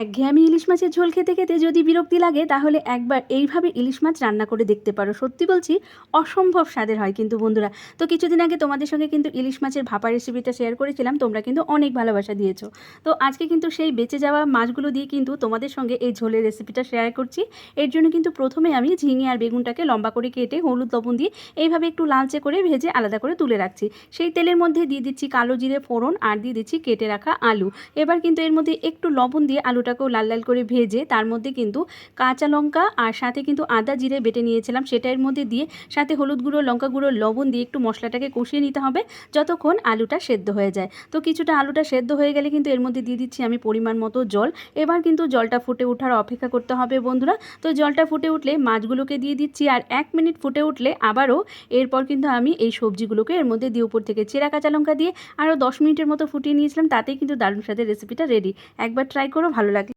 একঘেয়েমি ইলিশ মাছের ঝোল খেতে খেতে যদি বিরক্তি লাগে তাহলে একবার এইভাবে ইলিশ মাছ রান্না করে দেখতে পারো। সত্যি বলছি, অসম্ভব স্বাদের হয় কিন্তু বন্ধুরা। তো কিছুদিন আগে তোমাদের সঙ্গে কিন্তু ইলিশ মাছের ভাপা রেসিপিটা শেয়ার করেছিলাম, তোমরা কিন্তু অনেক ভালোবাসা দিয়েছো। তো আজকে কিন্তু সেই বেঁচে যাওয়া মাছগুলো দিয়ে কিন্তু তোমাদের সঙ্গে এই ঝোলের রেসিপিটা শেয়ার করছি। এর জন্য কিন্তু প্রথমে আমি ঝিঙে আর বেগুনটাকে লম্বা করে কেটে হলুদ লবণ দিয়ে এইভাবে একটু লালচে করে ভেজে আলাদা করে তুলে রাখছি। সেই তেলের মধ্যে দিয়ে দিচ্ছি কালো জিরে ফোড়ন আর দিয়ে দিচ্ছি কেটে রাখা আলু। এবার কিন্তু এর মধ্যে একটু লবণ দিয়ে আলুটাকেও লাল লাল করে ভেজে তার মধ্যে কিন্তু কাঁচা লঙ্কা আর সাথে কিন্তু আদা জিরে বেটে নিয়েছিলাম সেটা এর মধ্যে দিয়ে সাথে হলুদ গুঁড়ো লঙ্কা গুঁড়ো লবণ দিয়ে একটু মশলাটাকে কষিয়ে নিতে হবে যতক্ষণ আলুটা সেদ্ধ হয়ে যায়। তো কিছুটা আলুটা সেদ্ধ হয়ে গেলে কিন্তু এর মধ্যে দিয়ে দিচ্ছি আমি পরিমাণ মতো জল। এবার কিন্তু জলটা ফুটে ওঠার অপেক্ষা করতে হবে বন্ধুরা। তো জলটা ফুটে উঠলে মাছগুলোকে দিয়ে দিচ্ছি আর 1 মিনিট ফুটে উঠলে আবারও এরপর কিন্তু আমি এই সবজিগুলোকে এর মধ্যে দিয়ে উপর থেকে চেরা কাঁচা লঙ্কা দিয়ে আরও 10 মিনিটের মতো ফুটিয়ে নিয়েছিলাম। তাতেই কিন্তু দারুণ স্বাদের রেসিপিটা রেডি। একবার ট্রাই করো, ভালো লাগবে।